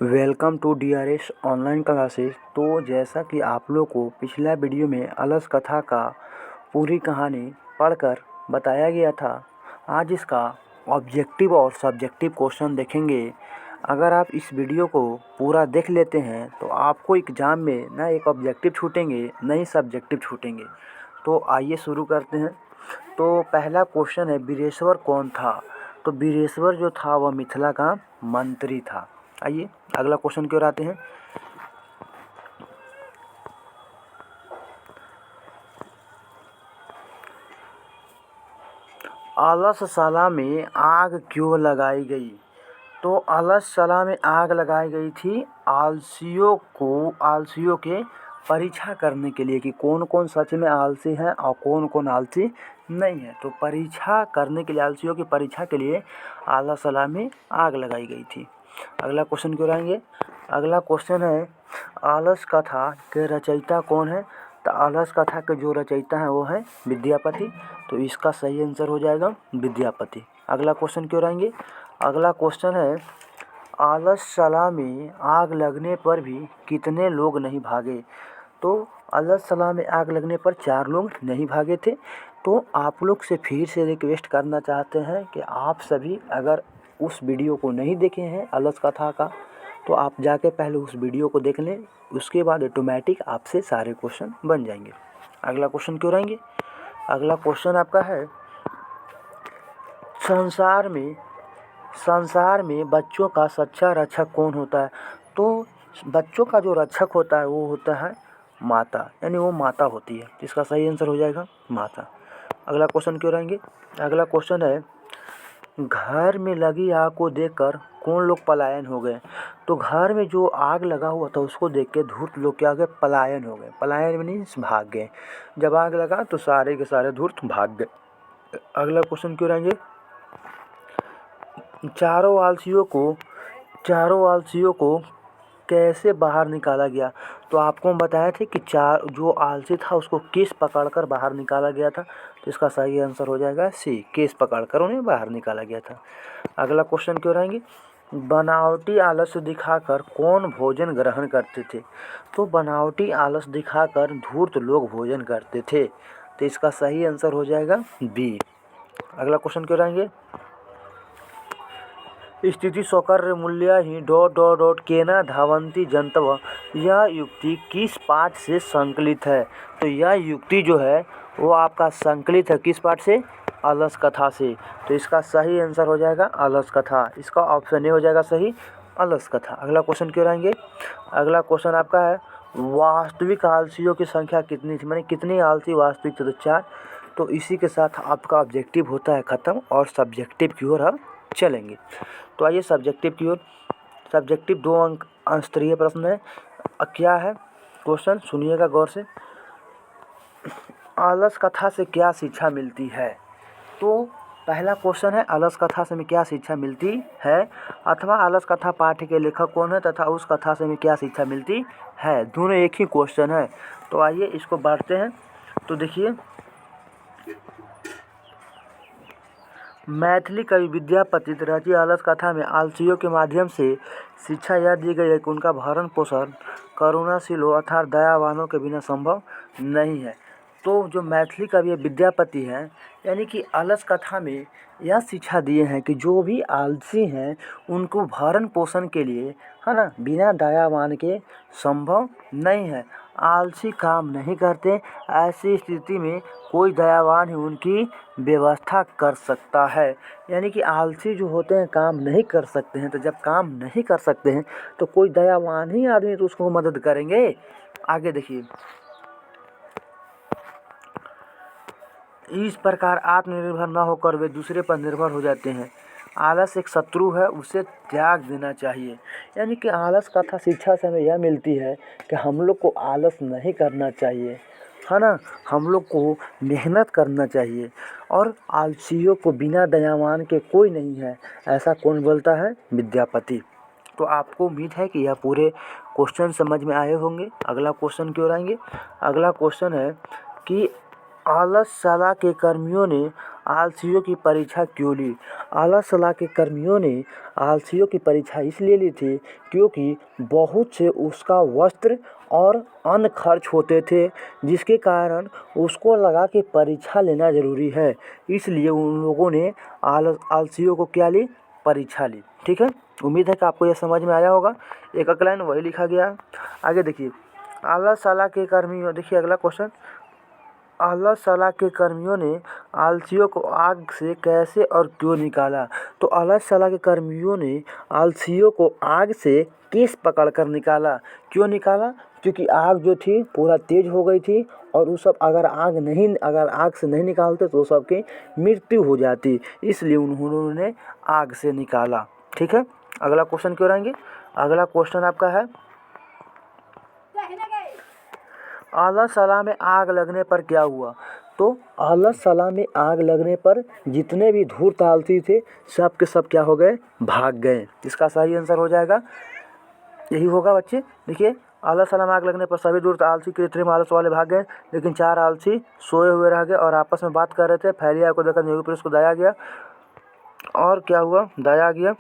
Welcome to DRS online classes. तो जैसा कि आप लोग को पिछला वीडियो में अलस कथा का पूरी कहानी पढ़कर बताया गया था, आज इसका ऑब्जेक्टिव और सब्जेक्टिव क्वेश्चन देखेंगे। अगर आप इस वीडियो को पूरा देख लेते हैं तो आपको एग्ज़ाम में न एक ऑब्जेक्टिव छूटेंगे न ही सब्जेक्टिव छूटेंगे। तो आइए शुरू करते हैं। तो पहला क्वेश्चन है, वीरेश्वर कौन था? तो वीरेश्वर जो था वह मिथिला का मंत्री था। आइए अगला क्वेश्चन की ओर आते हैं। अलसशाला में आग क्यों लगाई गई? तो अलसशाला में आग लगाई गई थी आलसियों के परीक्षा करने के लिए कि कौन कौन सच में आलसी है और कौन कौन आलसी नहीं है। तो परीक्षा करने के लिए, आलसियों की परीक्षा के लिए अलसशाला में आग लगाई गई थी। अगला क्वेश्चन क्यों आएंगे। अगला क्वेश्चन है, आलस कथा के रचयिता कौन है? तो आलस कथा के जो रचयिता हैं वो है विद्यापति। तो इसका सही आंसर हो जाएगा विद्यापति। अगला क्वेश्चन क्यों आएंगे। अगला क्वेश्चन है, अलसशाला में आग लगने पर भी कितने लोग नहीं भागे? तो अलसशाला में आग लगने पर 4 लोग नहीं भागे थे। तो आप लोग से फिर से रिक्वेस्ट करना चाहते हैं कि आप सभी अगर उस वीडियो को नहीं देखे हैं अलस कथा का, तो आप जाके पहले उस वीडियो को देख लें, उसके बाद ऑटोमेटिक आपसे सारे क्वेश्चन बन जाएंगे। अगला क्वेश्चन क्यों रहेंगे। अगला क्वेश्चन आपका है, संसार में बच्चों का सच्चा रक्षक कौन होता है? तो बच्चों का जो रक्षक होता है वो होता है माता, यानी वो माता होती है। इसका सही आंसर हो जाएगा माता। अगला क्वेश्चन क्यों रहेंगे। अगला क्वेश्चन है, घर में लगी आग को देखकर कौन लोग पलायन हो गए? तो घर में जो आग लगा हुआ था उसको देख के धूर्त लोग क्या हो गए? पलायन हो गए। पलायन मीन्स भाग गए। जब आग लगा तो सारे के सारे धूर्त भाग गए। अगला क्वेश्चन क्यों रहेंगे। चारों आलसियों को कैसे बाहर निकाला गया? तो आपको हम बताए थे कि जो आलसी था उसको केस पकड़कर बाहर निकाला गया था। तो इसका सही आंसर हो जाएगा सी, केस पकड़कर उन्हें बाहर निकाला गया था। अगला क्वेश्चन क्यों रहेंगे, बनावटी आलस्य दिखाकर कौन भोजन ग्रहण करते थे? तो बनावटी आलस दिखाकर धूर्त लोग भोजन करते थे। तो इसका सही आंसर हो जाएगा बी। अगला क्वेश्चन क्यों रहेंगे, स्थिति सौकर्य मूल्य ही ... केना धावंती जंतव, यह युक्ति किस पाठ से संकलित है? तो यह युक्ति जो है वो आपका संकलित है किस पाठ से? अलस कथा से। तो इसका सही आंसर हो जाएगा अलस कथा। इसका ऑप्शन ए हो जाएगा सही, अलस कथा। अगला क्वेश्चन क्यों रहेंगे। अगला क्वेश्चन आपका है, वास्तविक आलसियों की संख्या कितनी थी? माने कितनी आलसी वास्तविक थे? तो 4। तो इसी के साथ आपका ऑब्जेक्टिव होता है ख़त्म और सब्जेक्टिव की ओर हम चलेंगे। तो आइए सब्जेक्टिव की ओर। सब्जेक्टिव 2 अंक स्तरीय प्रश्न है। क्या है क्वेश्चन, सुनिएगा गौर से। अलस कथा से क्या शिक्षा मिलती है? तो पहला क्वेश्चन है, अलस कथा से हमें क्या शिक्षा मिलती है, अथवा अलस कथा पाठ के लेखक कौन है तथा उस कथा से हमें क्या शिक्षा मिलती है। दोनों एक ही क्वेश्चन है। तो आइए इसको बढ़ते हैं। तो देखिए, मैथिली कवि विद्यापति रची अलस कथा में आलसियों के माध्यम से शिक्षा यह दी गई है कि उनका भरण पोषण करुणाशील हो अर्थात दयावानों के बिना संभव नहीं है। तो जो मैथिली कवि विद्यापति हैं, यानी कि अलस कथा में यह शिक्षा दिए हैं कि जो भी आलसी हैं उनको भरण पोषण के लिए, है ना, बिना दयावान के संभव नहीं है। आलसी काम नहीं करते, ऐसी स्थिति में कोई दयावान ही उनकी व्यवस्था कर सकता है। यानी कि आलसी जो होते हैं काम नहीं कर सकते हैं, तो जब काम नहीं कर सकते हैं तो कोई दयावान ही आदमी तो उसको मदद करेंगे। आगे देखिए, इस प्रकार आत्मनिर्भर न होकर वे दूसरे पर निर्भर हो जाते हैं। आलस एक शत्रु है, उसे त्याग देना चाहिए। यानी कि आलस कथा शिक्षा से हमें यह मिलती है कि हम लोग को आलस नहीं करना चाहिए, है ना, हम लोग को मेहनत करना चाहिए। और आलसियों को बिना दयावान के कोई नहीं है, ऐसा कौन बोलता है? विद्यापति। तो आपको उम्मीद है कि यह पूरे क्वेश्चन समझ में आए होंगे। अगला क्वेश्चन क्यों आएंगे। अगला क्वेश्चन है कि अलसशाला के कर्मियों ने आलसियों की परीक्षा क्यों ली? आला सलाह के कर्मियों ने आलसियों की परीक्षा इसलिए ली थी क्योंकि बहुत से उसका वस्त्र और अन्य खर्च होते थे, जिसके कारण उसको लगा कि परीक्षा लेना ज़रूरी है। इसलिए उन लोगों ने आलसियों को क्या ली? परीक्षा ली। ठीक है, उम्मीद है कि आपको यह समझ में आया होगा। एक लाइन वही लिखा गया। आगे देखिए, आला सलाह के कर्मियों, देखिए अगला क्वेश्चन, आला सलाह के कर्मियों ने आलसियों को आग से कैसे और क्यों निकाला? तो आला सलाह के कर्मियों ने आलसियों को आग से किस पकड़ कर निकाला? क्यों निकाला? क्योंकि आग जो थी पूरा तेज हो गई थी और वो सब अगर आग से नहीं निकालते तो सबकी मृत्यु हो जाती, इसलिए उन्होंने आग से निकाला। ठीक है, अगला क्वेश्चन क्यों रहेंगे? अगला क्वेश्चन आपका है, आला सलाह में आग लगने पर क्या हुआ? तो आला सलाह में आग लगने पर जितने भी धूर्त आलसी थे सब के सब क्या हो गए? भाग गए। इसका सही आंसर हो जाएगा, यही होगा बच्चे। देखिए, आला सलाह में आग लगने पर सभी धूर्त आलसी कृत्रिम आलस वाले भाग गए, लेकिन 4 आलसी सोए हुए रह गए और आपस में बात कर रहे थे। फैली आग को देखकर योगी पुरुष को दया गया, और क्या हुआ? दया गया।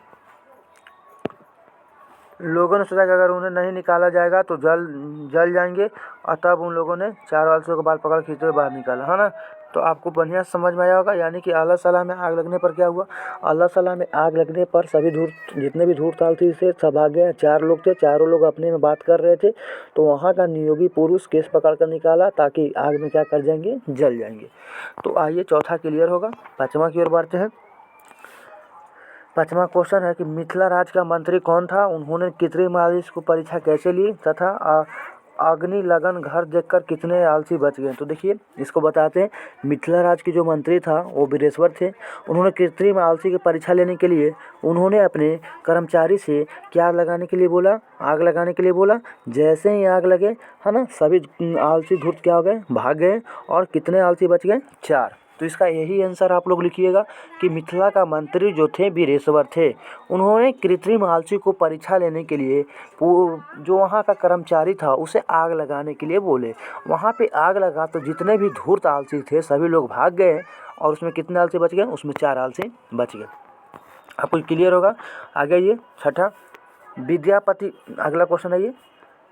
लोगों ने सोचा कि अगर उन्हें नहीं निकाला जाएगा तो जल जाएंगे, और तब उन लोगों ने 4 आलसियों को बाल पकड़ खींचते हुए बाहर निकाला, है ना। तो आपको बढ़िया समझ में आया होगा। यानी कि आला सलाह में आग लगने पर क्या हुआ? आला सलाह में आग लगने पर सभी जितने भी धूर्त आलसी थे सब आ गए। 4 लोग थे, चारों लोग अपने में बात कर रहे थे, तो वहाँ का नियोगी पुरुष केस पकड़ कर निकाला ताकि आग में क्या कर जाएंगे? जल जाएंगे। तो आइए चौथा क्लियर होगा, 5वां की ओर बढ़ते हैं। 5वां क्वेश्चन है कि मिथिला राज्य का मंत्री कौन था? उन्होंने कृत्रिम आलस को परीक्षा कैसे ली तथा अग्नि लगन घर देखकर कितने आलसी बच गए? तो देखिए, इसको बताते हैं। मिथिला राज्य के जो मंत्री था वो वीरेश्वर थे। उन्होंने कृत्रिम आलसी की परीक्षा लेने के लिए उन्होंने अपने कर्मचारी से क्या लगाने के लिए बोला? आग लगाने के लिए बोला। जैसे ही आग लगे, है ना, सभी आलसी धूर्त क्या हो गए? भाग गए। और कितने आलसी बच गए? 4। तो इसका यही आंसर आप लोग लिखिएगा कि मिथिला का मंत्री जो थे वीरेश्वर थे। उन्होंने कृत्रिम आलसी को परीक्षा लेने के लिए जो वहाँ का कर्मचारी था उसे आग लगाने के लिए बोले। वहाँ पे आग लगा तो जितने भी धूर्त आलसी थे सभी लोग भाग गए, और उसमें कितने आलसी बच गए? उसमें 4 आलसी बच गए। आपको क्लियर होगा। आगे ये 6ठा, विद्यापति, अगला क्वेश्चन है ये।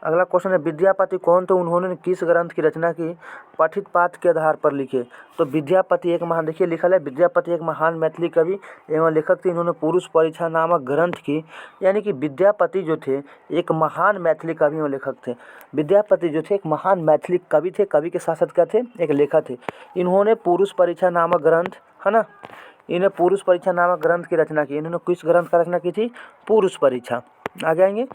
अगला क्वेश्चन है, विद्यापति कौन थे? उन्होंने किस ग्रंथ की रचना की? पठित पाठ के आधार पर लिखे। तो विद्यापति एक महान, देखिए लिखा है, विद्यापति एक महान मैथिली कवि एवं लेखक थे। इन्होंने पुरुष परीक्षा नामक ग्रंथ की। यानी कि विद्यापति जो थे एक महान मैथिली कवि एवं लेखक थे। विद्यापति जो थे एक महान मैथिली कवि थे। कवि के साथ साथ क्या थे? एक लेखक थे। इन्होंने पुरुष परीक्षा नामक ग्रंथ, है ना, इन्हें पुरुष परीक्षा नामक ग्रंथ की रचना की। इन्होंने किस ग्रंथ का रचना की थी? पुरुष परीक्षा। आगे आएंगे,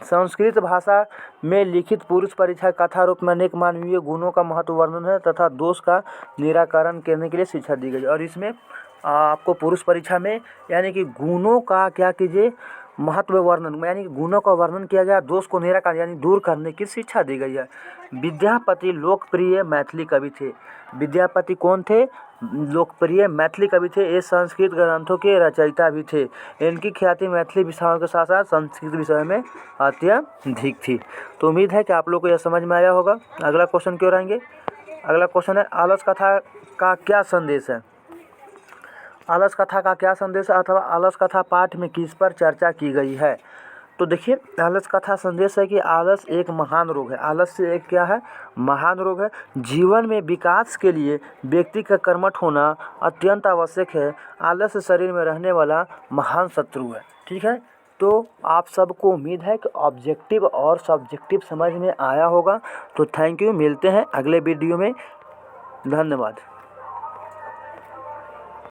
संस्कृत भाषा में लिखित पुरुष परीक्षा कथा रूप में अनेक मानवीय गुणों का महत्व वर्णन है तथा दोष का निराकरण करने के लिए शिक्षा दी गई। और इसमें आपको पुरुष परीक्षा में यानी कि गुणों का क्या कीजिए? महत्व वर्णन, यानी कि गुणों का वर्णन किया गया, दोष को निराकरण यानी दूर करने की शिक्षा दी गई है। विद्यापति लोकप्रिय मैथिली कवि थे। विद्यापति कौन थे? लोकप्रिय मैथिली कवि थे। ये संस्कृत ग्रंथों के रचयिता भी थे। इनकी ख्याति मैथिली विषयों के साथ साथ संस्कृत विषय में अत्यधिक थी। तो उम्मीद है कि आप लोग को यह समझ में आया होगा। अगला क्वेश्चन क्यों रहेंगे? अगला क्वेश्चन है, आलस कथा का क्या संदेश है? आलस कथा का क्या संदेश है अथवा आलस कथा पाठ में किस पर चर्चा की गई है? तो देखिए, आलस कथा संदेश है कि आलस एक महान रोग है। आलस से एक क्या है? महान रोग है। जीवन में विकास के लिए व्यक्ति का कर्मठ होना अत्यंत आवश्यक है। आलस शरीर में रहने वाला महान शत्रु है। ठीक है, तो आप सबको उम्मीद है कि ऑब्जेक्टिव और सब्जेक्टिव समझ में आया होगा। तो थैंक यू, मिलते हैं अगले वीडियो में। धन्यवाद।